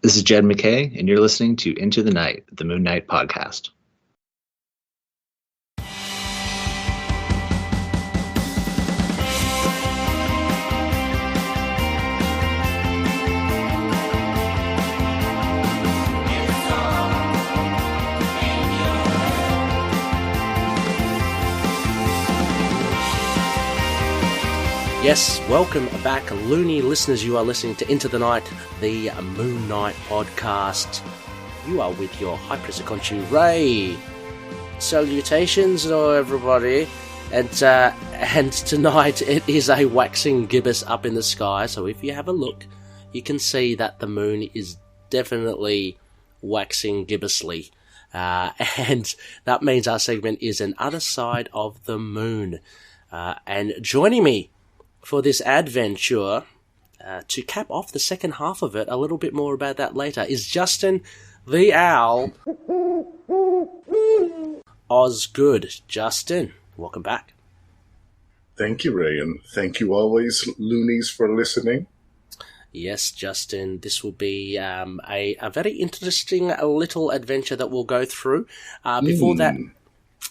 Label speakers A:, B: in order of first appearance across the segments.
A: This is Jed McKay, and you're listening to Into the Night, the Moon Knight podcast.
B: Yes, welcome back, loony listeners. You are listening to Into the Night, the Moon Knight podcast. You are with your High Priest of Khonshu, Rey. Salutations, hello everybody. And tonight it is a waxing gibbous up in the sky, so if you have a look, you can see that the moon is definitely waxing gibbously. And that means our segment is an other side of the moon. And joining me for this adventure, to cap off the second half of it, a little bit more about that later, is Justin the Owl Osgood. Justin, welcome back.
C: Thank you, Ray, and thank you always, loonies, for listening.
B: Yes, Justin, this will be a very interesting little adventure that we'll go through. Before that,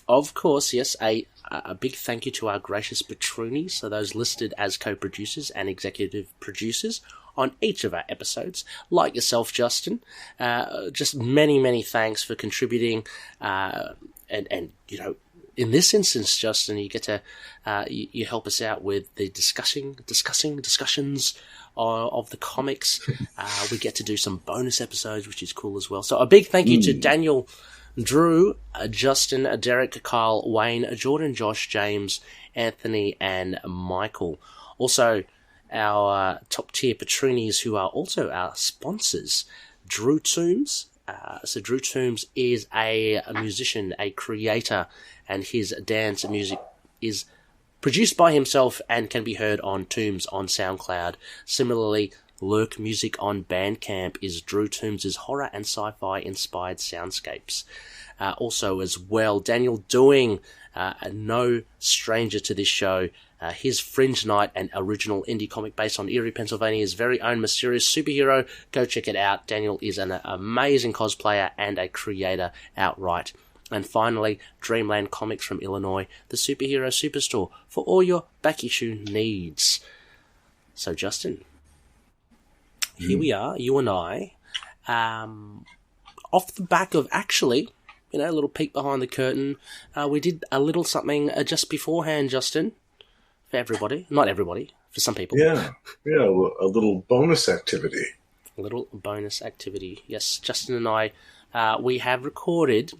B: of course, yes, a big thank you to our gracious patroonies, so those listed as co-producers and executive producers on each of our episodes, like yourself, Justin. Just many, many thanks for contributing, and you know, in this instance, Justin, you get to you help us out with the discussions of the comics. We get to do some bonus episodes, which is cool as well. So a big thank you to Daniel, Drew, Justin, Derek, Kyle, Wayne, Jordan, Josh, James, Anthony, and Michael. Also, our top-tier patroonies who are also our sponsors, Drew Toombs. So Drew Toombs is a musician, a creator, and his dance music is produced by himself and can be heard on Toombs on SoundCloud. Similarly, Lurk Music on Bandcamp is Drew Toombs' horror and sci-fi inspired soundscapes. Also as well, Daniel Doing, no stranger to this show, his Fringe Night, an original indie comic based on Erie, Pennsylvania's very own mysterious superhero. Go check it out. Daniel is an amazing cosplayer and a creator outright. And finally, Dreamland Comics from Illinois, the superhero superstore for all your back issue needs. So Justin, here we are, you and I, off the back of actually, you know, a little peek behind the curtain. We did a little something just beforehand, Justin, for everybody. Not everybody, for some people.
C: Yeah, a little bonus activity.
B: A little bonus activity. Yes, Justin and I, we have recorded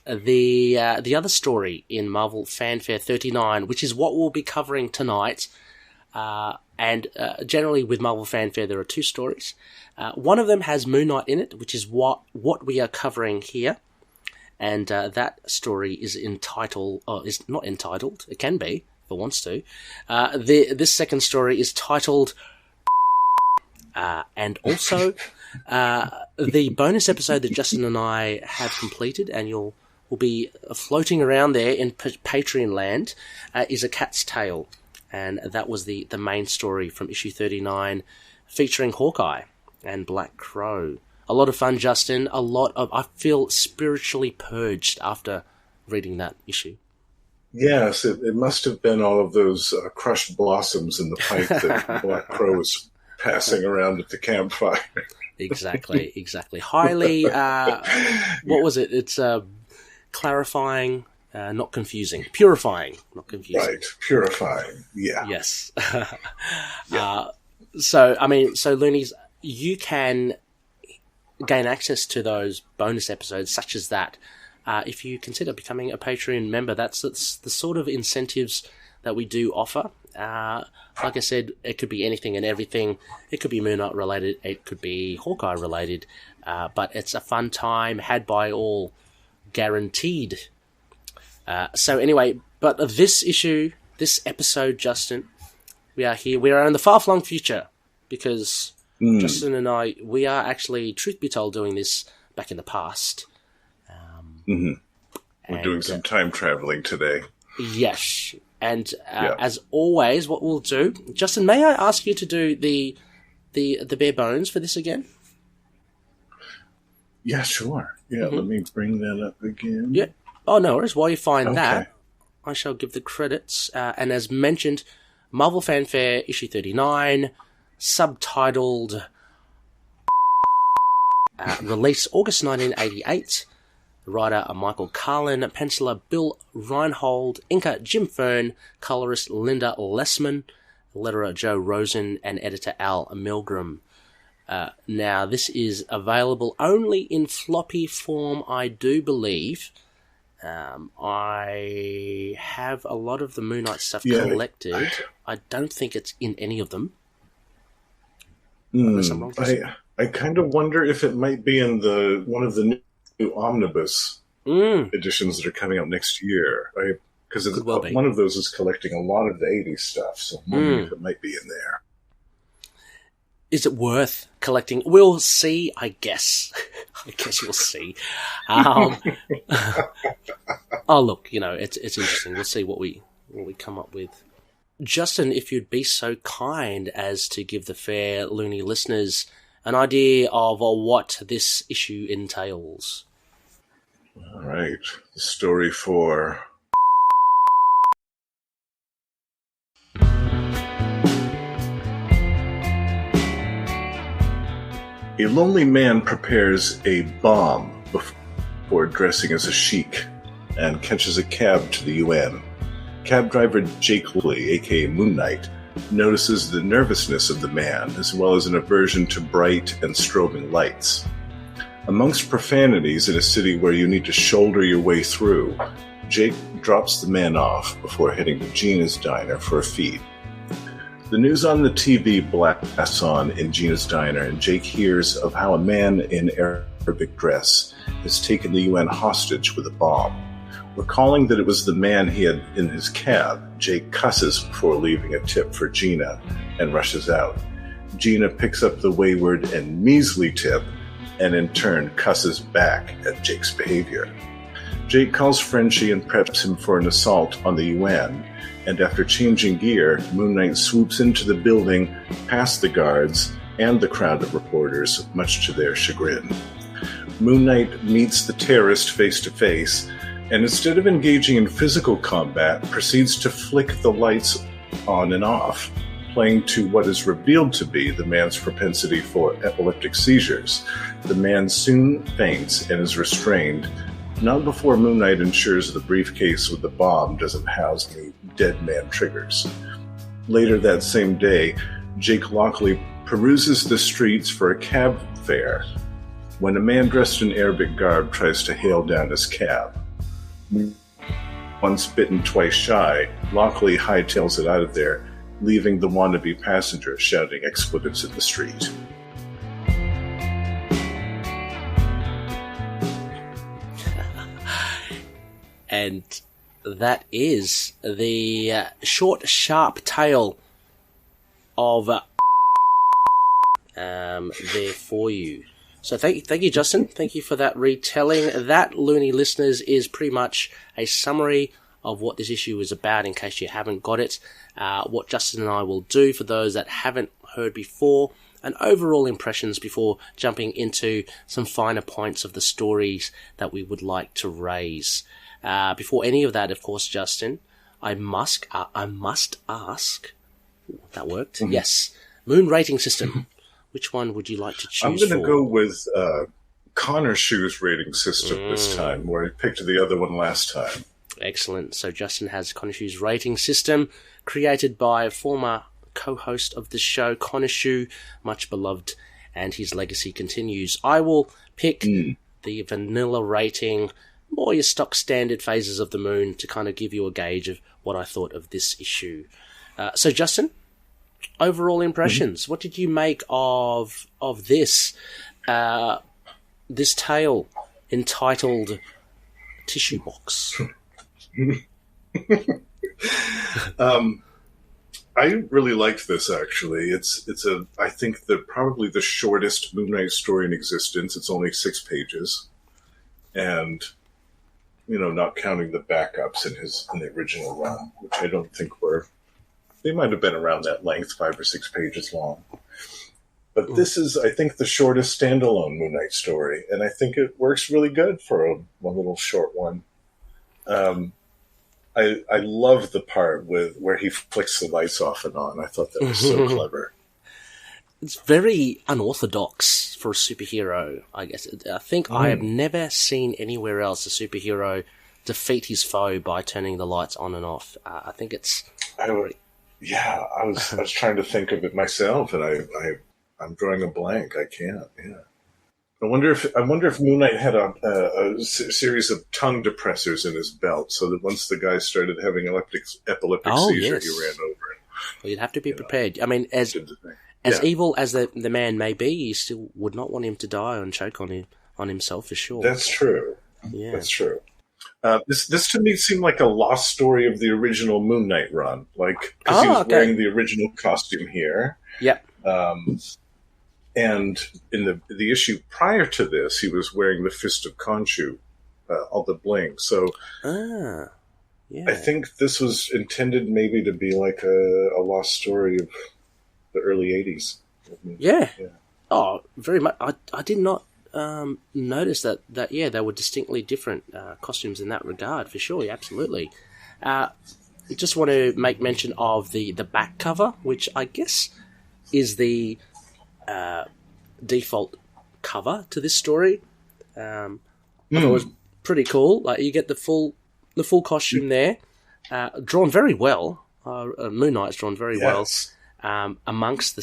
B: the other story in Marvel Fanfare 39, which is what we'll be covering tonight. And generally with Marvel Fanfare, there are two stories. One of them has Moon Knight in it, which is what we are covering here. And that story is entitled, or is not entitled, it can be, if it wants to. This second story is titled, and also the bonus episode that Justin and I have completed, and will be floating around there in Patreon land, is A Cat's Tale. And that was the main story from issue 39, featuring Hawkeye and Black Crow. A lot of fun, Justin. I feel spiritually purged after reading that issue.
C: Yes, it must have been all of those crushed blossoms in the pipe that Black Crow was passing around at the campfire.
B: Exactly. Highly, what was it? It's clarifying. Not confusing. Purifying, not confusing.
C: Right, purifying, yeah.
B: Yes.
C: Yeah.
B: So Loonies, you can gain access to those bonus episodes such as that if you consider becoming a Patreon member. That's the sort of incentives that we do offer. Like I said, it could be anything and everything. It could be Moon Knight related. It could be Hawkeye related. But it's a fun time, had by all, guaranteed. So anyway, but this episode, Justin, we are here. We are in the far-flung future because Justin and I, we are actually, truth be told, doing this back in the past.
C: We're doing some time traveling today.
B: Yes. And as always, what we'll do, Justin, may I ask you to do the bare bones for this again?
C: Yeah, sure. Yeah, let me bring that up again.
B: Yeah. Oh, no worries. While you find
C: Okay.
B: that, I shall give the credits. And as mentioned, Marvel Fanfare issue 39, subtitled, release August 1988. Writer Michael Carlin, penciler Bill Reinhold, inker Jim Fern, colorist Linda Lessmann, letterer Joe Rosen, and editor Al Milgrom. Now, this is available only in floppy form, I do believe. I have a lot of the Moon Knight stuff collected. I don't think it's in any of them. Unless I'm wrong.
C: I kind of wonder if it might be in one of the new omnibus editions that are coming out next year. Because one of those is collecting a lot of the 80s stuff, so I'm wondering if it might be in there.
B: Is it worth collecting? We'll see, I guess. I guess we'll see. Oh, look, it's interesting. We'll see what we come up with. Justin, if you'd be so kind as to give the fair loony listeners an idea of what this issue entails.
C: All right. The story for... A lonely man prepares a bomb before dressing as a sheikh and catches a cab to the UN. Cab driver Jake Lockley, aka Moon Knight, notices the nervousness of the man as well as an aversion to bright and strobing lights. Amongst profanities in a city where you need to shoulder your way through, Jake drops the man off before heading to Gena's diner for a feed. The news on the TV blasts on in Gena's diner, and Jake hears of how a man in Arabic dress has taken the UN hostage with a bomb. Recalling that it was the man he had in his cab, Jake cusses before leaving a tip for Gena and rushes out. Gena picks up the wayward and measly tip and in turn cusses back at Jake's behaviour. Jake calls Frenchie and preps him for an assault on the UN, and after changing gear, Moon Knight swoops into the building past the guards and the crowd of reporters, much to their chagrin. Moon Knight meets the terrorist face to face, and instead of engaging in physical combat, proceeds to flick the lights on and off, playing to what is revealed to be the man's propensity for epileptic seizures. The man soon faints and is restrained, not before Moon Knight ensures the briefcase with the bomb doesn't house any dead man triggers. Later that same day, Jake Lockley peruses the streets for a cab fare when a man dressed in Arabic garb tries to hail down his cab. Once bitten, twice shy, Lockley hightails it out of there, leaving the wannabe passenger shouting expletives in the street.
B: And that is the short, sharp tale of there for you. So thank you, Justin. Thank you for that retelling. That, loony listeners, is pretty much a summary of what this issue is about, in case you haven't got it. What Justin and I will do for those that haven't heard before, and overall impressions before jumping into some finer points of the stories that we would like to raise. Before any of that, of course, Justin, I must ask. Ooh, that worked. Mm-hmm. Yes. Moon rating system. Which one would you like to choose?
C: I'm going to go with Connor Shoe's rating system this time, where I picked the other one last time.
B: Excellent. So Justin has Connor Shoe's rating system, created by a former co-host of the show, Connor Shoe, much beloved, and his legacy continues. I will pick the vanilla rating, more your stock standard phases of the moon, to kind of give you a gauge of what I thought of this issue. So Justin, overall impressions. What did you make of this this tale entitled Tissue Box?
C: I really liked this, actually. It's I think probably the shortest Moon Knight story in existence. It's only 6 pages, and not counting the backups in the original run, which I don't think they might have been around that length, 5 or 6 pages long. But this is, I think, the shortest standalone Moon Knight story, and I think it works really good for one little short one. I love the part where he flicks the lights off and on. I thought that was so clever.
B: It's very unorthodox for a superhero, I guess. I think I have never seen anywhere else a superhero defeat his foe by turning the lights on and off. I think it's...
C: I was trying to think of it myself, and I'm drawing a blank. I can't. Yeah. I wonder if Moon Knight had a series of tongue depressors in his belt, so that once the guy started having epileptic seizure, he ran over it.
B: Well, you'd have to be prepared. I mean, as evil as the man may be, you still would not want him to die and choke on himself for sure.
C: That's true. Yeah. That's true. This to me seemed like a lost story of the original Moon Knight run, because he was wearing the original costume here.
B: Yep.
C: And in the issue prior to this, he was wearing the Fist of Khonshu, all the bling. So I think this was intended maybe to be like a lost story of the early 80s.
B: Yeah. Oh, very much. I did not notice that they were distinctly different costumes in that regard, for sure. Yeah, absolutely. I just want to make mention of the back cover, which I guess is the default cover to this story. I thought it was pretty cool. Like, you get the full costume there, drawn very well. Moon Knight's drawn very well amongst the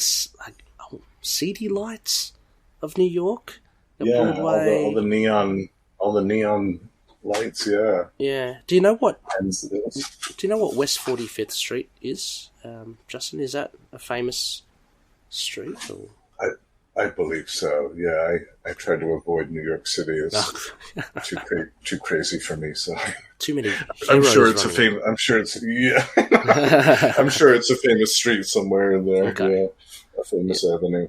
B: seedy lights of New York. Broadway.
C: all the neon lights.
B: Yeah. Do you know what West 45th Street is, Justin? Is that a famous street? Or?
C: I believe so. Yeah, I tried to avoid New York City. It's too crazy for me. So
B: too many.
C: I'm sure it's a famous. I'm sure it's I'm sure it's a famous street somewhere in there. Okay. Yeah, a famous avenue.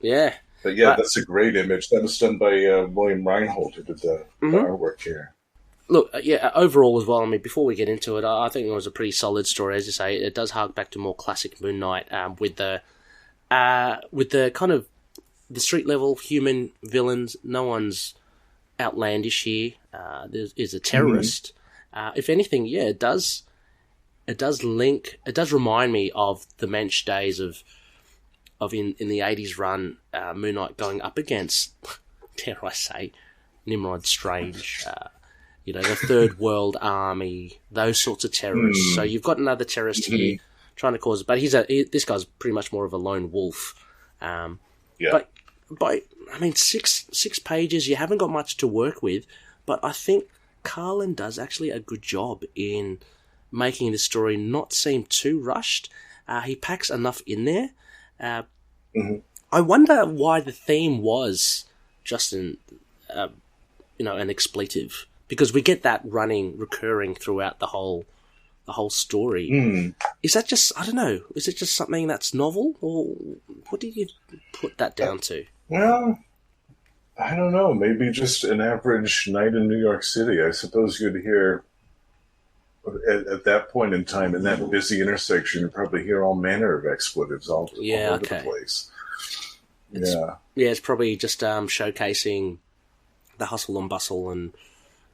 B: Yeah.
C: But that's a great image. That was done by William Reinhold, who did the artwork here.
B: Look, overall as well, I mean, before we get into it, I think it was a pretty solid story. As you say, it does hark back to more classic Moon Knight, with the kind of the street level human villains. No one's outlandish here. There is a terrorist. If anything, it does remind me of the Mensch days of in the 80s run, Moon Knight going up against, dare I say, Nimrod Strange, the Third World Army, those sorts of terrorists. So you've got another terrorist here trying to cause, but this guy's pretty much more of a lone wolf. But I mean, six pages, you haven't got much to work with, but I think Carlin does actually a good job in making the story not seem too rushed. He packs enough in there. I wonder why the theme was just an expletive, because we get that recurring throughout the whole story. Is that just, I don't know, is it just something that's novel, or what did you put that down to?
C: Well, I don't know, maybe just an average night in New York City. I suppose you'd hear at that point in time, in that busy intersection, you probably hear all manner of expletives all over the place.
B: It's probably just showcasing the hustle and bustle and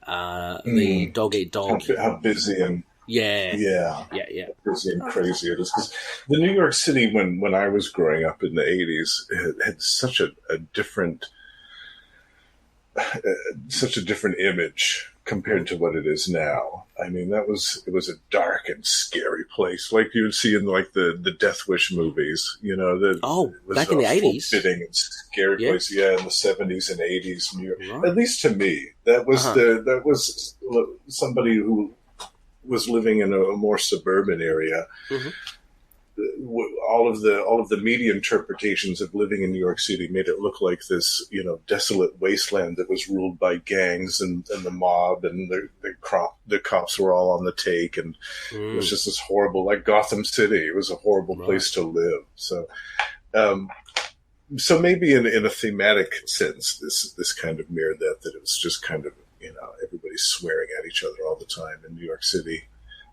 B: the dog eat dog.
C: How busy and
B: busy
C: and crazy it is. 'Cause the New York City, when I was growing up in the 80s, it had such a different image compared to what it is now. I mean, it was a dark and scary place, like you would see in the Death Wish movies.
B: Back in the 80s,
C: fitting and scary place. Yeah, in the 70s and 80s, New York. Right. At least to me, that was somebody who was living in a more suburban area. All of the media interpretations of living in New York City made it look like this, desolate wasteland that was ruled by gangs and the mob, and the cops were all on the take, and it was just this horrible, like Gotham City. It was a horrible place to live. So, so maybe in a thematic sense, this kind of mirrored that it was just kind of, everybody's swearing at each other all the time in New York City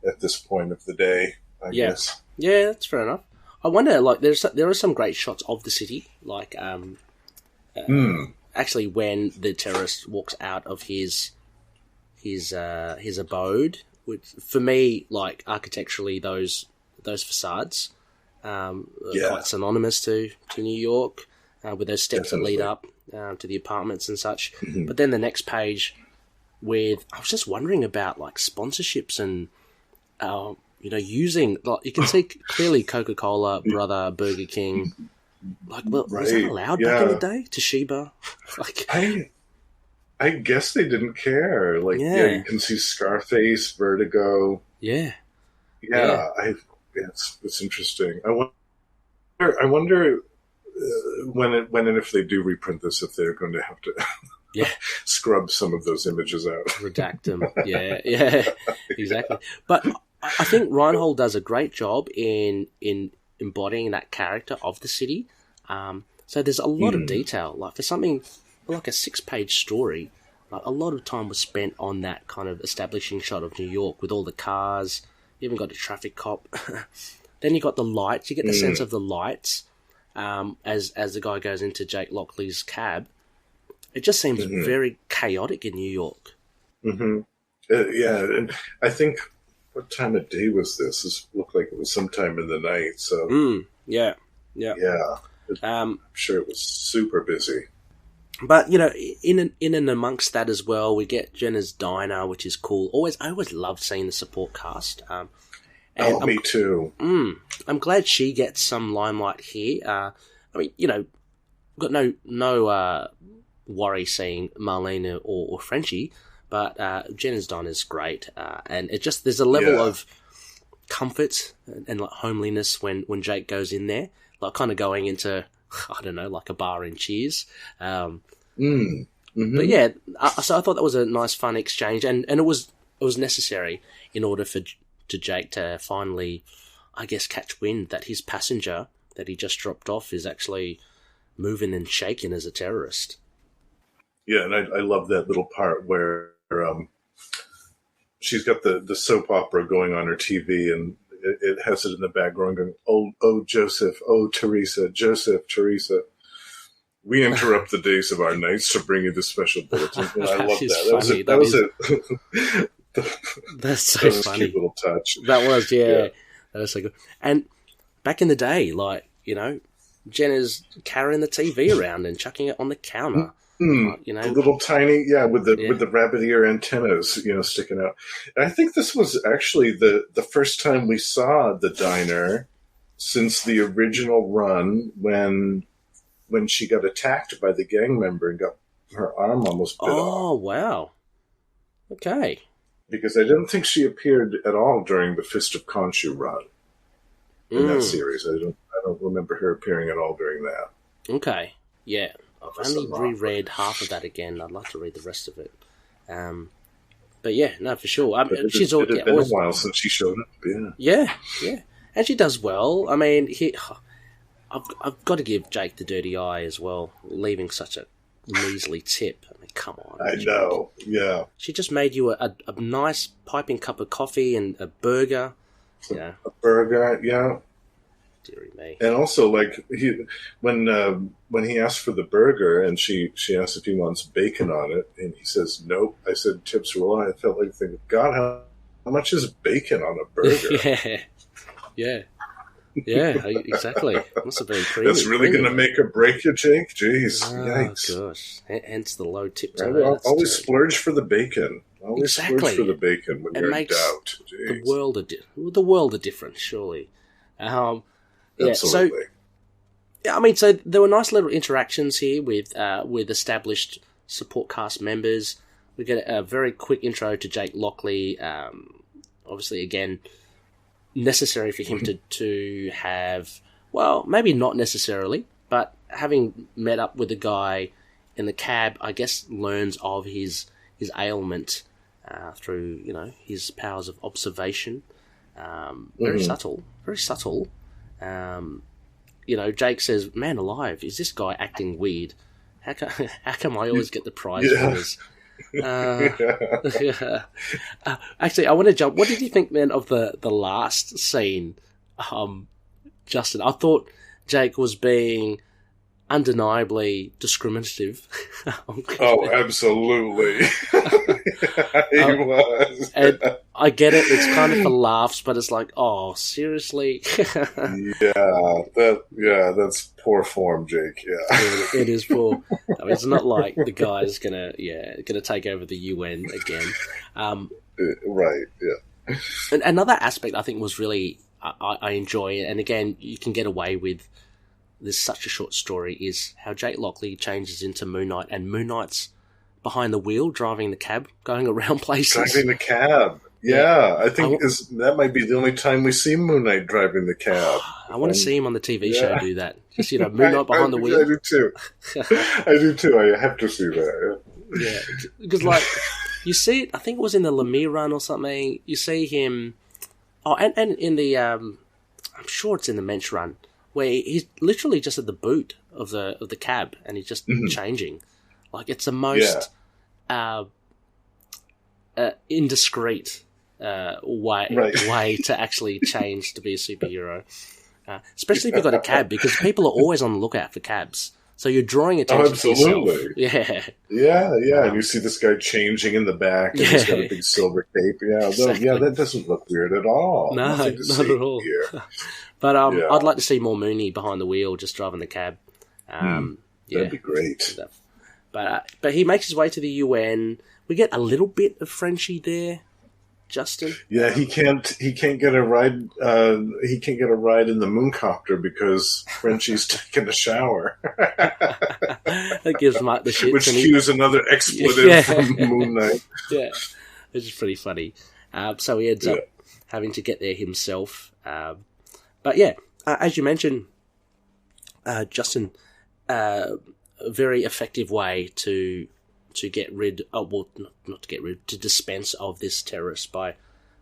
C: at this point of the day, I guess.
B: Yeah, that's fair enough. I wonder, like, there are some great shots of the city, like, actually when the terrorist walks out of his abode, which for me, like, architecturally, those facades are quite synonymous to New York, with those steps that lead up to the apartments and such. Mm-hmm. But then the next page, I was just wondering about, like, sponsorships and using, like, you can see clearly Coca-Cola, Brother, Burger King. Like, well, was that allowed back in the day? Toshiba? Like,
C: I guess they didn't care. Like, you can see Scarface, Vertigo.
B: Yeah.
C: It's interesting. I wonder when and if they do reprint this, if they're going to have to scrub some of those images out.
B: Redact them. Yeah, exactly. But I think Reinhold does a great job in embodying that character of the city. So there's a lot of detail. Like, for something like a 6-page story, like, a lot of time was spent on that kind of establishing shot of New York with all the cars. You even got a traffic cop. Then you got the lights. You get the sense of the lights as the guy goes into Jake Lockley's cab. It just seems very chaotic in New York.
C: Mm-hmm. And I think, what time of day was this? This looked like it was sometime in the night. So
B: yeah.
C: I'm sure it was super busy.
B: But, in and amongst that as well, we get Jenna's diner, which is cool. I always loved seeing the support cast.
C: Me too.
B: I'm glad she gets some limelight here. I mean, got no worry seeing Marlena or Frenchie, but Jenna's diner is great, and it just, there's a level of comfort and like homeliness when Jake goes in there, like kind of going into, I don't know, like a bar in Cheers. But yeah, so I thought that was a nice, fun exchange, and it was necessary in order for Jake to finally, I guess, catch wind that his passenger that he just dropped off is actually moving and shaking as a terrorist.
C: Yeah, and I love that little part where she's got the soap opera going on her TV, and it has it in the background going, oh, Joseph, oh, Teresa, Joseph, Teresa. We interrupt the days of our nights to bring you the special bulletin. And I love that. That was it.
B: That's so funny.
C: Cute little touch.
B: That was, That was so good. And back in the day, like, Jenna's carrying the TV around and chucking it on the counter.
C: The little tiny, with the rabbit ear antennas, sticking out. And I think this was actually the first time we saw the diner since the original run when she got attacked by the gang member and got her arm almost bit off.
B: Oh, wow. Okay.
C: Because I didn't think she appeared at all during the Fist of Khonshu run in that series. I don't remember her appearing at all during that. Okay.
B: Yeah. I've only reread half of that again. I'd like to read the rest of it. But yeah, no, for sure.
C: She's always been a while since she showed up.
B: Yeah. And she does well. I mean, I've got to give Jake the dirty eye as well, leaving such a measly tip. I mean, come on.
C: I know, yeah.
B: She just made you a nice piping cup of coffee and a burger.
C: A burger, yeah.
B: Deary me.
C: And also, like, when he asked for the burger and she asked if he wants bacon on it, and he says, nope. I said, tips were low. I felt like thinking, God, how much is bacon on a burger?
B: Yeah, exactly. Must have been premium.
C: That's really going to make or break you, Jake. Jeez, yikes.
B: Gosh. Hence the low tip.
C: Always splurge for the bacon. Always splurge for the bacon when you're in doubt.
B: Jeez. The world a difference, surely.
C: Absolutely.
B: So there were nice little interactions here with established support cast members. We get a very quick intro to Jake Lockley. Obviously, again, necessary for him to have, well, maybe not necessarily, but having met up with the guy in the cab, I guess learns of his ailment through, his powers of observation. Very subtle. Jake says, man alive, is this guy acting weird? How come I always get the prize winners? Actually, I want to jump. What did you think, man, of the last scene? Justin. I thought Jake was being undeniably discriminative.
C: Oh, absolutely. He was.
B: And I get it, it's kind of for laughs, but it's like, oh, seriously?
C: That's poor form, Jake. Yeah.
B: It is poor. I mean, it's not like the guy's gonna take over the UN again.
C: Right, yeah.
B: And another aspect I think was really, I enjoy, and again, you can get away with this such a short story, is how Jake Lockley changes into Moon Knight, and Moon Knight's behind the wheel, driving the cab, going around places.
C: Driving the cab. Yeah, I think that might be the only time we see Moon Knight driving the cab.
B: I want to see him on the TV show do that. Just, Moon Knight behind the wheel.
C: I do too. I do too. I have to see that.
B: Yeah, because you see it, I think it was in the Lemire run or something, you see him, and in the, I'm sure it's in the Mensch run, where he's literally just at the boot of the cab, and he's just changing. Like, it's the most indiscreet way to actually change to be a superhero. Especially if you've got a cab, because people are always on the lookout for cabs. So you're drawing attention to yourself.
C: Yeah. And you see this guy changing in the back, and he's got a big silver cape. Yeah, exactly. That doesn't look weird at all.
B: No, not at all. But I'd like to see more Mooney behind the wheel, just driving the cab.
C: That'd be great.
B: But he makes his way to the UN. We get a little bit of Frenchie there, Justin. Yeah,
C: he can't get a ride. He can't get a ride in the mooncopter because Frenchie's taking a shower.
B: That gives him the shit.
C: Which cues another expletive from Moon Knight.
B: Yeah, which is pretty funny. So he ends up having to get there himself. But yeah, as you mentioned, Justin, a very effective way to get rid of, well, not to get rid, to dispense of this terrorist by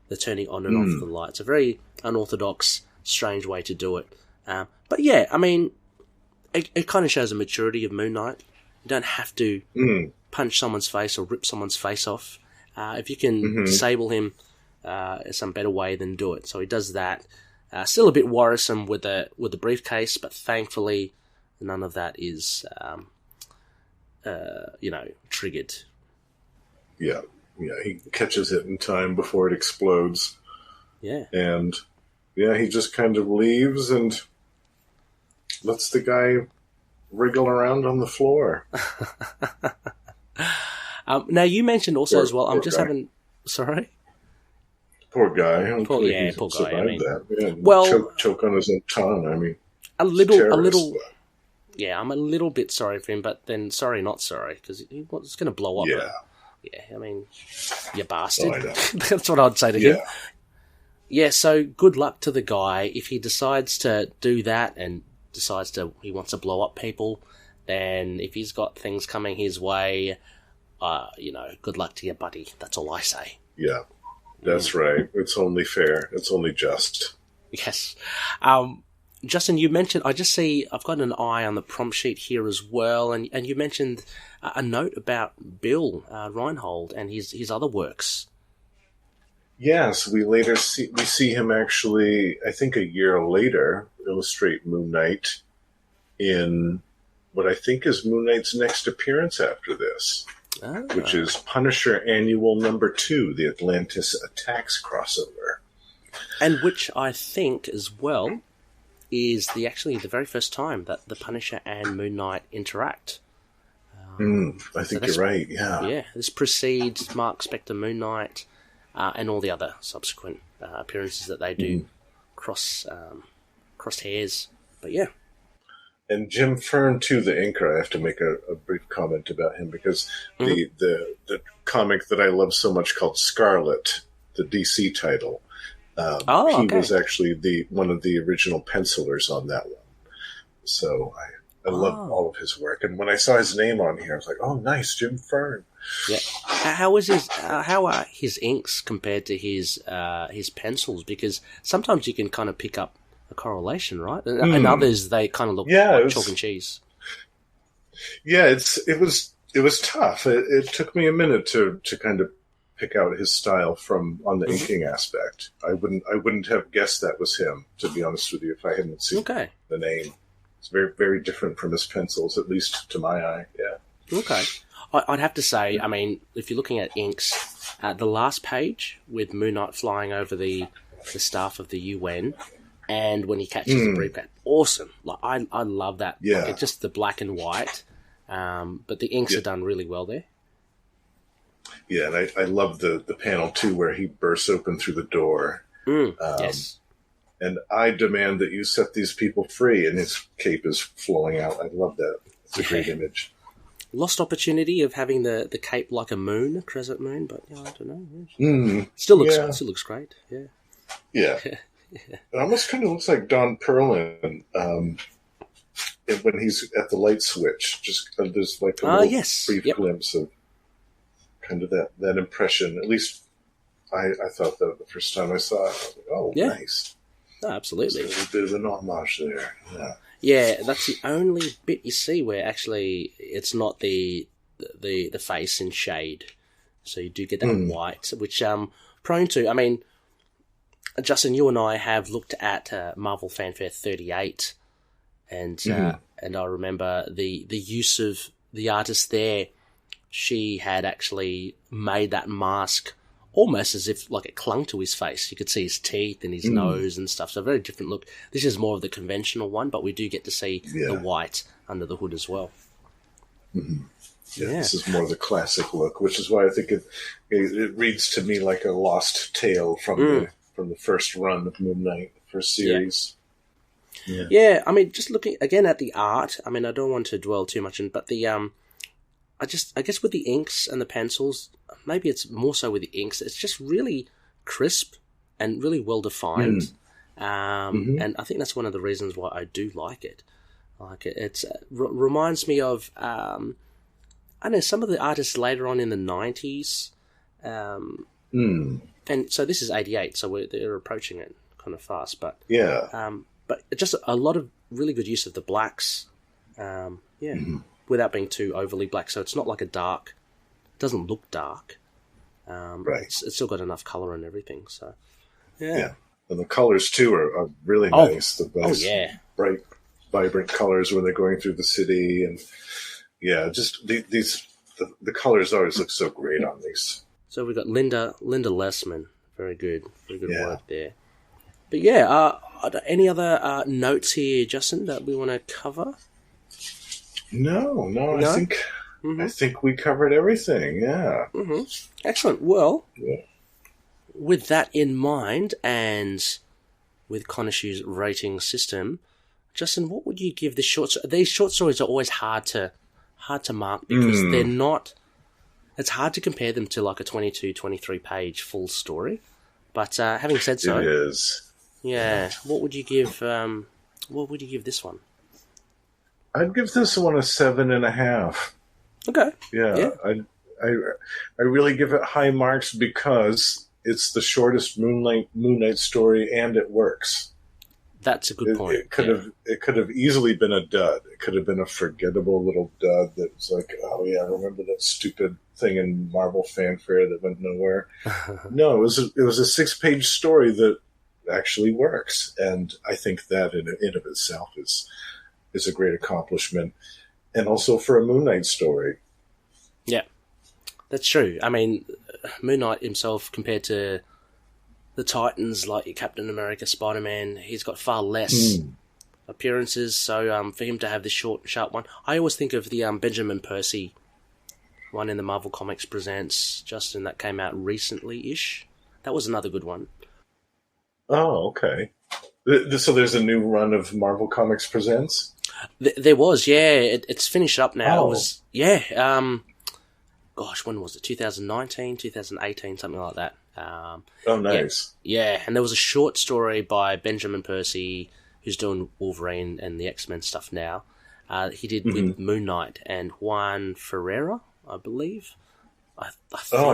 B: the turning on and off the lights. A very unorthodox, strange way to do it. But yeah, I mean, it kind of shows the maturity of Moon Knight. You don't have to punch someone's face or rip someone's face off. If you can disable him, some better way than do it. So he does that. Still a bit worrisome with the briefcase, but thankfully none of that is, triggered.
C: Yeah, he catches it in time before it explodes.
B: Yeah. And,
C: he just kind of leaves and lets the guy wriggle around on the floor.
B: Now, you mentioned also as well, I'm just having... Sorry?
C: Poor guy.
B: Poor guy. I mean,
C: that. Choke on his own tongue. I mean,
B: a little. Yeah, I'm a little bit sorry for him, but then sorry, not sorry, because it's going to blow up. Yeah. I mean, you bastard. That's what I'd say to him. Yeah. So good luck to the guy if he decides to do that and he wants to blow up people. Then if he's got things coming his way, good luck to you, buddy. That's all I say.
C: Yeah. That's right. It's only fair. It's only just.
B: Yes. Justin, you mentioned, I've got an eye on the prompt sheet here as well, and you mentioned a note about Bill Reinhold and his other works.
C: Yes, we see him actually, I think a year later, illustrate Moon Knight in what I think is Moon Knight's next appearance after this. Which is Punisher Annual number 2, the Atlantis Attacks crossover.
B: And which I think, as well, is the very first time that the Punisher and Moon Knight interact.
C: I think you're right, yeah.
B: Yeah, this precedes Mark Spector Moon Knight and all the other subsequent appearances that they do crossed hairs. But yeah.
C: And Jim Fern, too, the inker, I have to make a brief comment about him because the comic that I love so much called Scarlet, the DC title, he was actually one of the original pencilers on that one. So I love all of his work. And when I saw his name on here, I was like, oh, nice, Jim Fern.
B: Yeah. How are his inks compared to his pencils? Because sometimes you can kind of pick up a correlation, right? And others, they kind of look like chalk and cheese.
C: Yeah, it was tough. It took me a minute to kind of pick out his style from on the inking aspect. I wouldn't have guessed that was him, to be honest with you, if I hadn't seen the name. It's very, very different from his pencils, at least to my eye. Yeah.
B: Okay. I'd have to say, I mean, if you're looking at inks, the last page with Moon Knight flying over the staff of the UN, and when he catches the briefcase, awesome. Like I love that.
C: Yeah.
B: Like, it's just the black and white, but the inks are done really well there.
C: Yeah, and I love the panel too where he bursts open through the door.
B: Yes.
C: And I demand that you set these people free, and his cape is flowing out. I love that. It's a great image.
B: Lost opportunity of having the cape like a moon, a crescent moon, but I don't know. Still looks great. Yeah.
C: Yeah. It almost kind of looks like Don Perlin when he's at the light switch. Just there's like a little brief glimpse of kind of that impression. At least I thought that the first time I saw it. I was like, oh, nice.
B: No, absolutely.
C: There's a little bit of an homage there. Yeah.
B: Yeah, that's the only bit you see where actually it's not the face in shade. So you do get that white, which prone to. I mean, Justin, you and I have looked at Marvel Fanfare 38, and I remember the use of the artist there. She had actually made that mask almost as if like it clung to his face. You could see his teeth and his nose and stuff. So a very different look. This is more of the conventional one, but we do get to see the white under the hood as well.
C: Mm-hmm. Yeah, this is more the classic look, which is why I think it reads to me like a lost tale from the first run of Moon Knight, the first series.
B: Yeah, I mean, just looking again at the art. I mean, I don't want to dwell too much in, but the I guess with the inks and the pencils, maybe it's more so with the inks. It's just really crisp and really well defined, and I think that's one of the reasons why I do like it. It reminds me of I know some of the artists later on in the 90s, and so this is 88, so they're approaching it kind of fast, but but just a lot of really good use of the blacks, without being too overly black. So it's not like a dark, it doesn't look dark. It's still got enough color and everything. So
C: and the colors too are really nice. The bright, vibrant colors when they're going through the city, and just the colors always look so great on these.
B: So we've got Linda Lessmann. Very good work there. But are there any other notes here, Justin, that we want to cover?
C: No. I think we covered everything. Yeah.
B: Mm-hmm. Excellent. Well, with that in mind, and with Conishue's rating system, Justin, what would you give this short? These short stories are always hard to mark because they're not. It's hard to compare them to like a 22, 23 page full story. But having said so,
C: it is.
B: Yeah. What would you give? What would you give this one?
C: I'd give this one a 7.5.
B: Okay.
C: Yeah. I really give it high marks because it's the shortest Moon Knight story, and it works.
B: That's a good point.
C: It could have easily been a dud. It could have been a forgettable little dud that was like, oh yeah, I remember that stupid thing in Marvel Fanfare that went nowhere. No, it was a 6-page story that actually works, and I think that in of itself is a great accomplishment, and also for a Moon Knight story.
B: Yeah, that's true. I mean, Moon Knight himself, compared to the Titans like Captain America, Spider-Man, he's got far less appearances. So for him to have this short, sharp one, I always think of the Benjamin Percy one in the Marvel Comics Presents, Justin, that came out recently-ish. That was another good one.
C: Oh, okay. So there's a new run of Marvel Comics Presents?
B: There was, yeah. It's finished up now. It was, gosh, when was it? 2019, 2018, something like that.
C: Nice.
B: Yeah, and there was a short story by Benjamin Percy, who's doing Wolverine and the X-Men stuff now. He did with Moon Knight and Juan Ferreira, I believe. I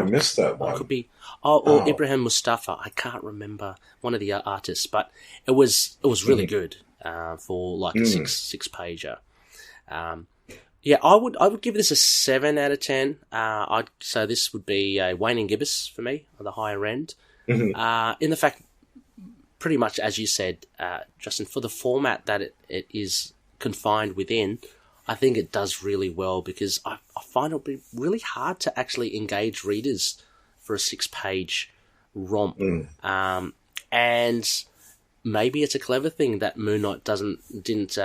C: missed that one.
B: It could be, or Ibrahim Mustafa. I can't remember one of the artists, but it was really good for like a six pager. Yeah, I would give this a 7 out of 10. So this would be a Wayne and Gibbous for me, on the higher end.
C: Mm-hmm.
B: In the fact, pretty much as you said, Justin, for the format that it is confined within, I think it does really well, because I find it'll be really hard to actually engage readers for a 6-page romp. And maybe it's a clever thing that Moon Knight didn't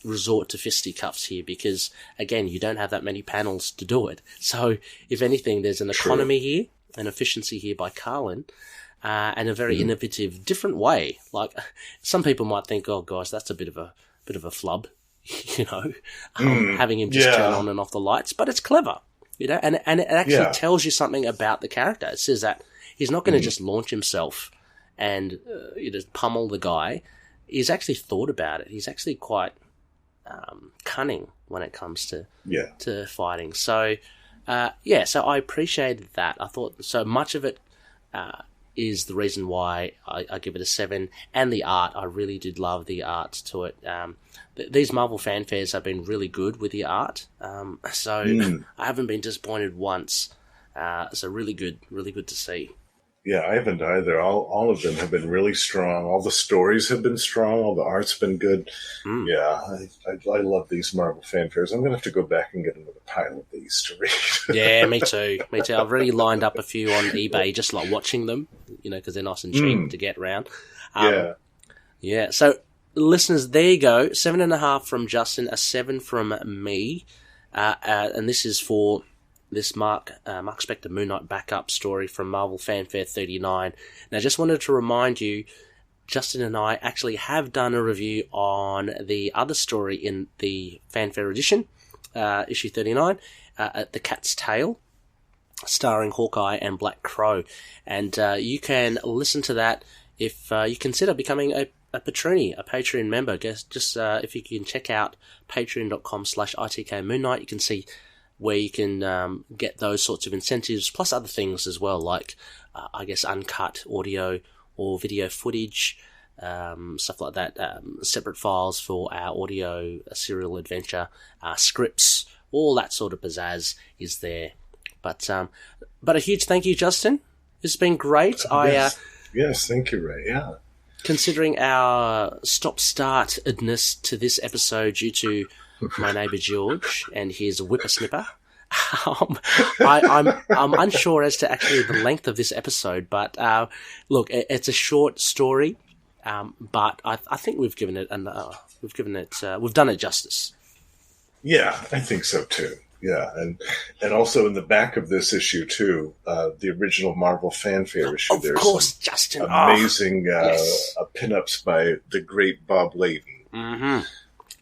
B: resort to fisticuffs here, because again, you don't have that many panels to do it. So if anything, there's an economy here, an efficiency here by Carlin, and a very innovative, different way. Like, some people might think, oh gosh, that's a bit of a flub, having him just turn on and off the lights, but it's clever, and it actually tells you something about the character. It says that he's not going to just launch himself and pummel the guy. He's actually thought about it. He's actually quite cunning when it comes to fighting. So so I appreciated that. I thought so much of it is the reason why I give it a 7. And the art, I really did love the art to it. These Marvel fanfares have been really good with the art, so I haven't been disappointed once. So really good to see.
C: Yeah, I haven't either. All of them have been really strong. All the stories have been strong. All the art's been good. Yeah, I love these Marvel fanfares. I'm going to have to go back and get another pile of these to read.
B: Yeah, me too. I've already lined up a few on eBay, just like watching them, because they're nice and cheap to get around. Yeah. So, listeners, there you go. 7.5 from Justin, a 7 from me. And this is for this Mark Spector Moon Knight backup story from Marvel Fanfare 39. Now, just wanted to remind you, Justin and I actually have done a review on the other story in the Fanfare edition, issue 39, The Cat's Tail, starring Hawkeye and Black Crow. And you can listen to that if you consider becoming a Patreon member. Just if you can check out patreon.com/ITK Moon Knight, you can see where you can get those sorts of incentives, plus other things as well, like, uncut audio or video footage, stuff like that, separate files for our audio serial adventure, scripts, all that sort of pizzazz is there. But a huge thank you, Justin. It's been great.
C: Yes, thank you, Ray, yeah.
B: Considering our stop-start-edness to this episode due to my neighbour George and his whippersnipper, I'm unsure as to actually the length of this episode. But look, it's a short story, but I think we've done it justice.
C: Yeah, I think so too. Yeah, and also in the back of this issue too, the original Marvel Fanfare issue.
B: Of course, Justin.
C: Amazing pinups by the great Bob Layton.
B: Mm-hmm.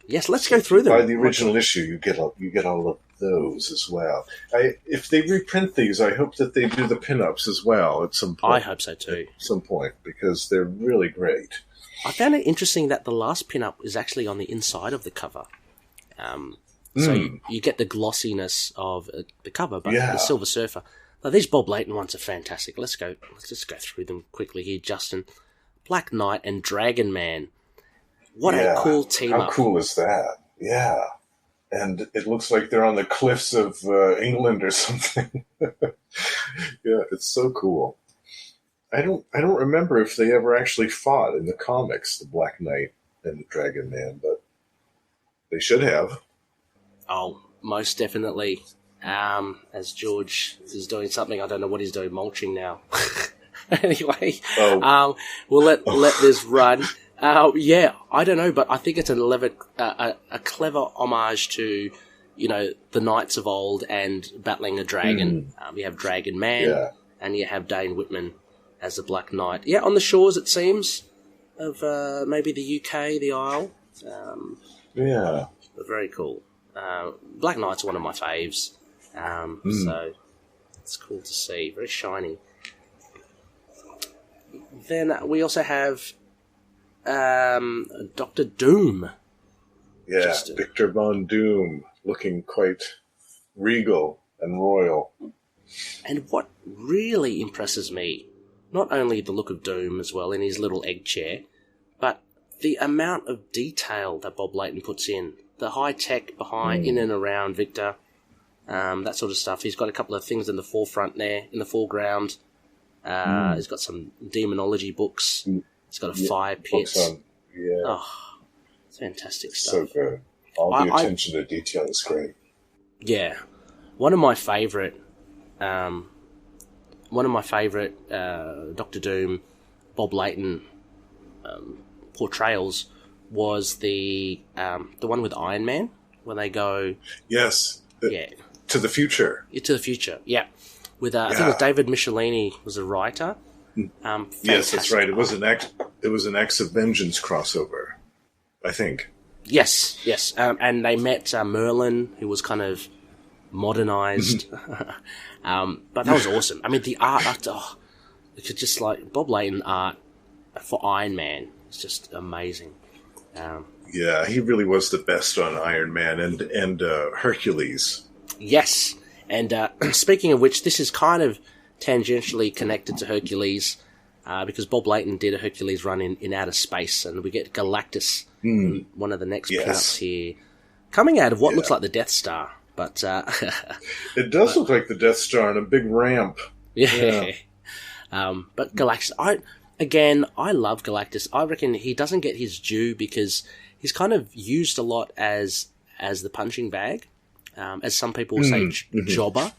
B: Yes, let's go through them.
C: By the original issue, you get all of those as well. If they reprint these, I hope that they do the pinups as well at some point.
B: I hope so too.
C: At some point, because they're really great.
B: I found it interesting that the last pinup is actually on the inside of the cover. So you get the glossiness of the cover, but the Silver Surfer. Now, these Bob Layton ones are fantastic. Let's just go through them quickly here, Justin. Black Knight and Dragon Man. What a cool team up.
C: How cool is that? Yeah. And it looks like they're on the cliffs of England or something. Yeah, it's so cool. I don't remember if they ever actually fought in the comics, the Black Knight and the Dragon Man, but they should have.
B: Oh, most definitely. As George is doing something, I don't know what he's doing, mulching now. Anyway, we'll let this run. I don't know, but I think it's a clever homage to, the knights of old and battling a dragon. You have Dragon Man, and you have Dane Whitman as the Black Knight. Yeah, on the shores, it seems, of maybe the UK, the Isle. But very cool. Black Knight's one of my faves, so it's cool to see. Very shiny. Then we also have Dr. Doom.
C: Yeah, Victor Von Doom, looking quite regal and royal.
B: And what really impresses me, not only the look of Doom as well in his little egg chair, but the amount of detail that Bob Layton puts in the high tech behind, in and around Victor, that sort of stuff. He's got a couple of things in the forefront there, in the foreground. He's got some demonology books. He's got a fire pit. Oh, it's fantastic stuff.
C: So good. All the attention to detail is great.
B: Yeah, one of my favourite Doctor Doom, Bob Layton portrayals was the one with Iron Man when they go.
C: Yes. To the future.
B: To the future. Yeah. With I think it was David Michelini was a writer.
C: Yes, that's right. It was an Acts of Vengeance crossover, I think.
B: Yes. And they met Merlin, who was kind of modernized. But that was awesome. I mean, the art, it could just like Bob Layton art for Iron Man. It's just amazing.
C: Yeah, he really was the best on Iron Man and Hercules.
B: Yes. And speaking of which, this is kind of tangentially connected to Hercules because Bob Layton did a Hercules run in outer space, and we get Galactus, one of the next pinups here, coming out of what looks like the Death Star. But
C: it does look like the Death Star on a big ramp.
B: Yeah. But Galactus, I love Galactus. I reckon he doesn't get his due because he's kind of used a lot as the punching bag. As some people say, jobber,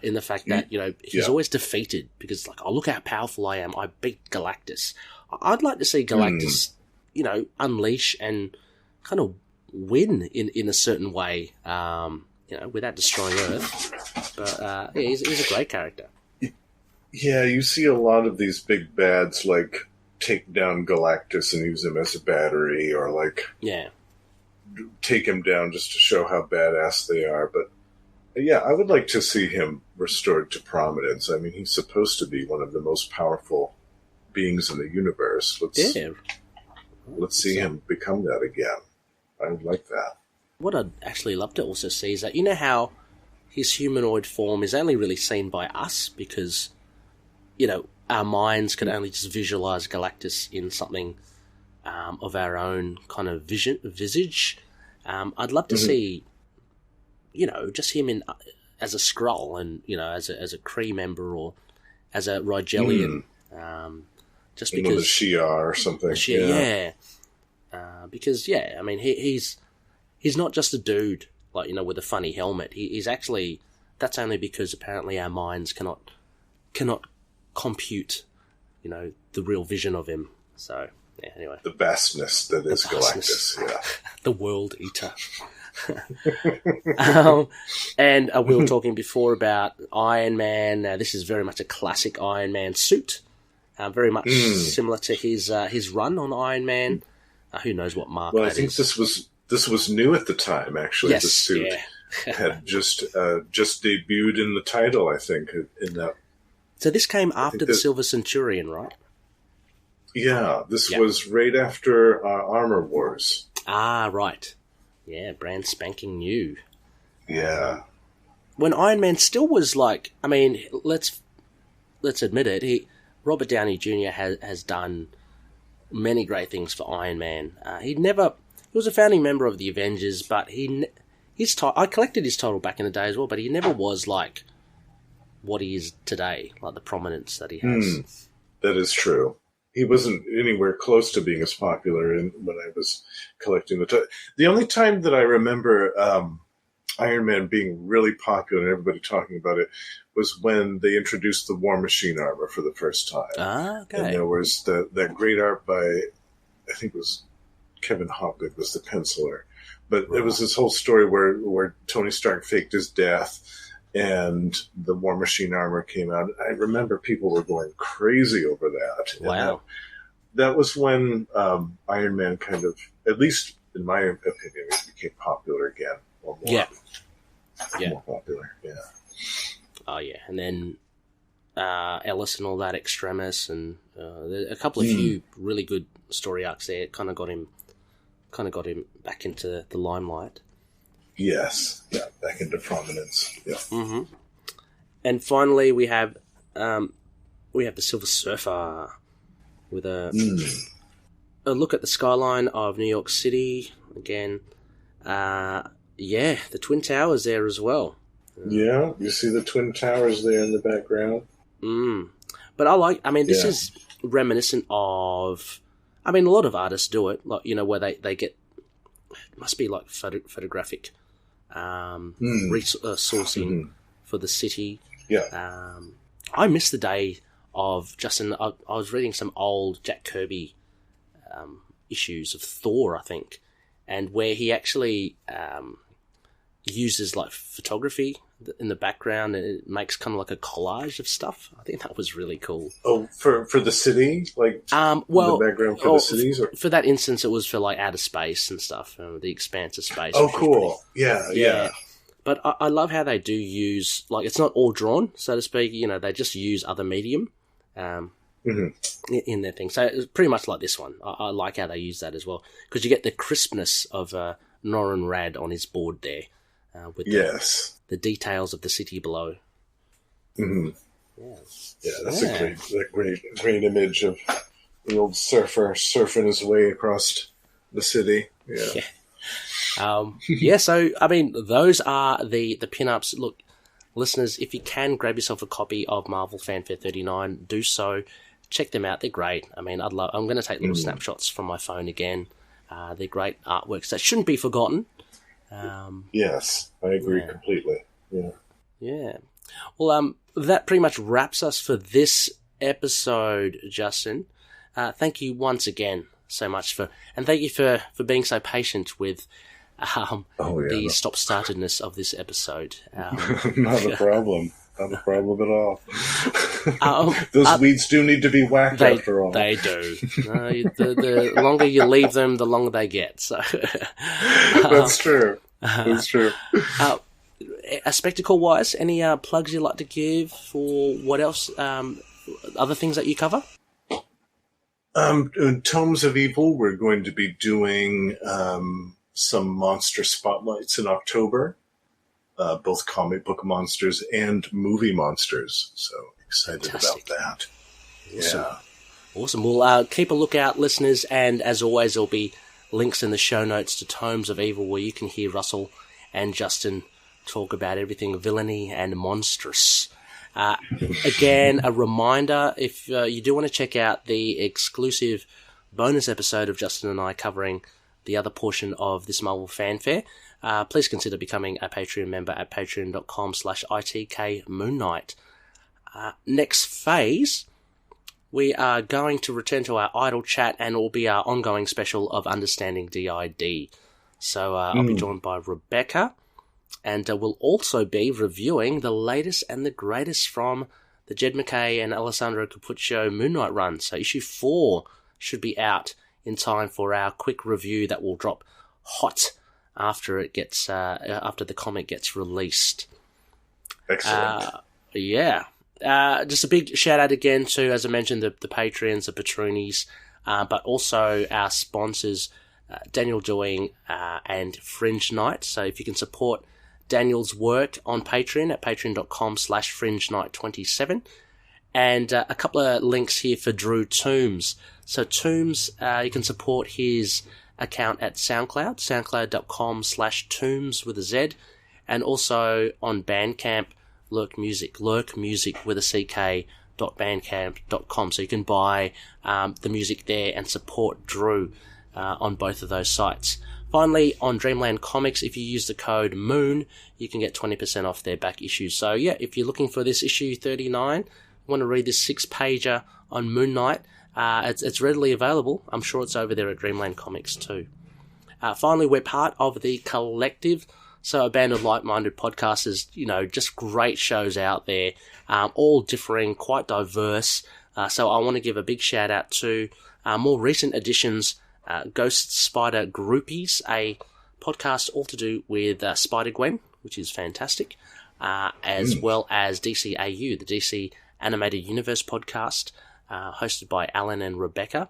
B: in the fact that, he's always defeated because, like, oh, look how powerful I am. I beat Galactus. I'd like to see Galactus, unleash and kind of win in a certain way, without destroying Earth. But, he's a great character.
C: Yeah, you see a lot of these big bads, like, take down Galactus and use him as a battery, or, like...
B: Yeah.
C: Take him down just to show how badass they are. But yeah, I would like to see him restored to prominence. I mean, he's supposed to be one of the most powerful beings in the universe. Let's see him become that again. I would like that.
B: What I'd actually love to also see is that, how his humanoid form is only really seen by us because, our minds can only just visualize Galactus in something of our own kind of visage. I'd love to see, just him as a Skrull and, as a Kree member or as a Rigelian. Just because...
C: the Shi'ar or something.
B: Because, I mean, he's not just a dude, like, with a funny helmet. He's actually... That's only because apparently our minds cannot compute, the real vision of him. So... Yeah, anyway.
C: The vastness that is Galactus, yeah.
B: The World Eater. And we were talking before about Iron Man. This is very much a classic Iron Man suit. Very much similar to his run on Iron Man. Who knows what mark that is.
C: Well, I think this was new at the time, actually. Yes, the suit had just debuted in the title, I think.
B: So this came after the Silver Centurion, right?
C: Yeah, this was right after Armor Wars.
B: Ah, right. Yeah, brand spanking new.
C: Yeah.
B: When Iron Man still was like, I mean, let's admit it, Robert Downey Jr. has done many great things for Iron Man. He was a founding member of the Avengers, but I collected his title back in the day as well, but he never was like what he is today, like the prominence that he has.
C: That is true. He wasn't anywhere close to being as popular when I was collecting the only time that I remember Iron Man being really popular and everybody talking about it was when they introduced the War Machine armor for the first time.
B: Ah, okay.
C: And there was that great art by, I think it was Kevin Hopgood was the penciler. But it was this whole story where Tony Stark faked his death and the War Machine armor came out. I remember people were going crazy over that.
B: Wow.
C: That was when Iron Man kind of, at least in my opinion, it became popular again. Or more, more popular,
B: Oh, yeah. And then Ellis and all that, Extremis, and a couple of few really good story arcs there. It kind of got him back into the limelight.
C: Yes, back into prominence. Yeah.
B: Mm-hmm. And finally, we have the Silver Surfer with a look at the skyline of New York City. Again, Yeah, the Twin Towers there as well.
C: Yeah, you see the Twin Towers there in the background.
B: But this is reminiscent of, a lot of artists do it, like, where they get, it must be like photographic sourcing for the city.
C: Yeah.
B: I miss the day of Justin. I was reading some old Jack Kirby issues of Thor, I think, and where he actually uses like photography in the background, and it makes kind of like a collage of stuff. I think that was really cool.
C: Oh, for the city, like the background for the cities, or?
B: For that instance, it was for like outer space and stuff, the expanse of space.
C: Oh, cool! Yeah.
B: But I love how they do use, like, it's not all drawn, so to speak. They just use other medium in their thing. So it's pretty much like this one. I like how they use that as well, because you get the crispness of Norrin Rad on his board there. With the details of the city below.
C: Mm-hmm. Yeah, that's a great image of the old surfer surfing his way across the city. Yeah.
B: So, those are the pin-ups. Look, listeners, if you can grab yourself a copy of Marvel Fanfare 39, do so. Check them out. They're great. I'm going to take little snapshots from my phone again. They're great artworks that shouldn't be forgotten.
C: Yes, I agree completely.
B: Yeah. Well, that pretty much wraps us for this episode, Justin. Thank you once again so much and thank you for being so patient with the stop-startedness of this episode.
C: Not a problem. Not a problem at all. Those weeds do need to be whacked after all.
B: They do. The longer you leave them, the longer they get. So
C: That's true. That's true.
B: Spectacle-wise, any plugs you'd like to give for what else, other things that you cover?
C: Tomes of Evil, we're going to be doing some monster spotlights in October. Both comic book monsters and movie monsters. So excited about that.
B: Awesome.
C: Yeah.
B: Awesome. We'll keep a lookout, listeners, and as always, there'll be links in the show notes to Tomes of Evil where you can hear Russell and Justin talk about everything villainy and monstrous. Again, a reminder, if you do want to check out the exclusive bonus episode of Justin and I covering the other portion of this Marvel Fanfare, please consider becoming a Patreon member at patreon.com/ITKMoonKnight. Next phase, we are going to return to our idle chat, and it will be our ongoing special of Understanding DID. So I'll be joined by Rebecca, and we'll also be reviewing the latest and the greatest from the Jed MacKay and Alessandro Cappuccio Moon Knight run. So issue 4 should be out in time for our quick review that will drop hot after it gets after the comic gets released.
C: Excellent.
B: Just a big shout out again to, as I mentioned, the Patreons, the Patroonies, but also our sponsors, Daniel Doing and Fringe Knight. So if you can support Daniel's work on Patreon at patreon.com/FringeKnight27. And a couple of links here for Drew Toombs. So Toombs, you can support his account at SoundCloud, soundcloud.com/Toombs with a Z, and also on Bandcamp, Lurk Music with a CK.bandcamp.com. So you can buy the music there and support Drew on both of those sites. Finally, on Dreamland Comics, if you use the code MOON, you can get 20% off their back issues. So yeah, if you're looking for this issue 39, want to read this 6-pager on Moon Knight, it's readily available. I'm sure it's over there at Dreamland Comics too. Finally, we're part of the Collective, so a band of like-minded podcasters, just great shows out there, all differing, quite diverse. So I want to give a big shout out to more recent additions, Ghost Spider Groupies, a podcast all to do with Spider-Gwen, which is fantastic, as well as DCAU, the DC Animated Universe podcast, hosted by Alan and Rebecca.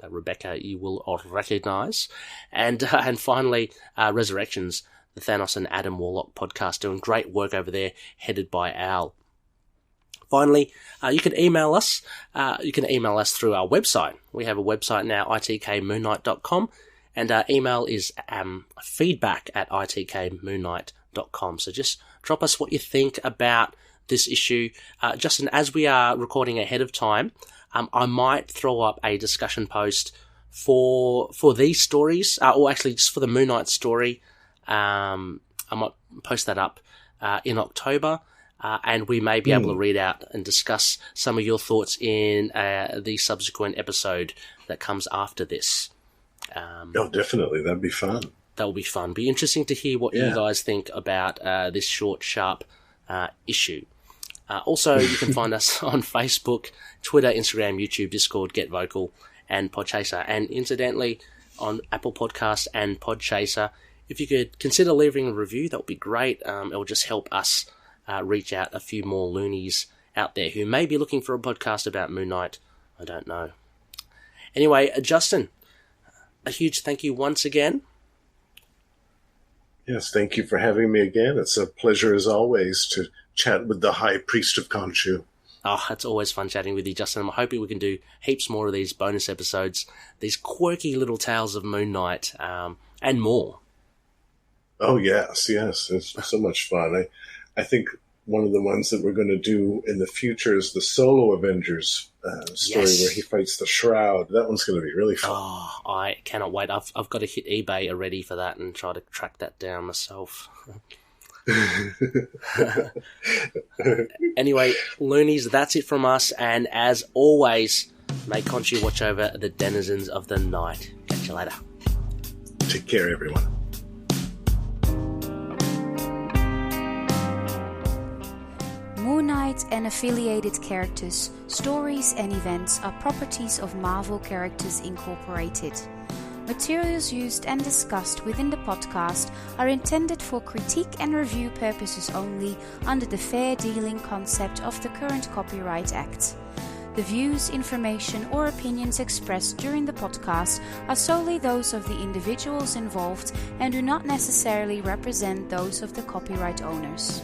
B: Rebecca you will recognise. And finally, Resurrections, the Thanos and Adam Warlock podcast, doing great work over there, headed by Al. Finally, you can email us. You can email us through our website. We have a website now, itkmoonnight.com. And our email is feedback@itkmoonnight.com. So just drop us what you think about this issue. Justin, as we are recording ahead of time, I might throw up a discussion post for these stories, or actually just for the Moon Knight story. I might post that up in October, and we may be able to read out and discuss some of your thoughts in the subsequent episode that comes after this.
C: Oh, definitely. That'd be fun.
B: That will be fun. Be interesting to hear what you guys think about this short, sharp issue. Also, you can find us on Facebook, Twitter, Instagram, YouTube, Discord, Get Vocal, and Podchaser. And incidentally, on Apple Podcasts and Podchaser, if you could consider leaving a review, that would be great. It will just help us reach out a few more loonies out there who may be looking for a podcast about Moon Knight. I don't know. Anyway, Justin, a huge thank you once again.
C: Yes, thank you for having me again. It's a pleasure as always to chat with the High Priest of Khonshu.
B: Oh, it's always fun chatting with you, Justin. I'm hoping we can do heaps more of these bonus episodes, these quirky little tales of Moon Knight, and more. Oh,
C: yes. It's so much fun. I think one of the ones that we're going to do in the future is the Solo Avengers story where he fights the Shroud. That one's going to be really fun.
B: Oh, I cannot wait. I've got to hit eBay already for that and try to track that down myself. Anyway, loonies, that's it from us. And as always, may Khonshu watch over the denizens of the night. Catch you later.
C: Take care, everyone.
D: Moon Knight and affiliated characters, stories and events are properties of Marvel Characters Incorporated. Materials used and discussed within the podcast are intended for critique and review purposes only under the fair dealing concept of the current Copyright Act. The views, information or opinions expressed during the podcast are solely those of the individuals involved and do not necessarily represent those of the copyright owners.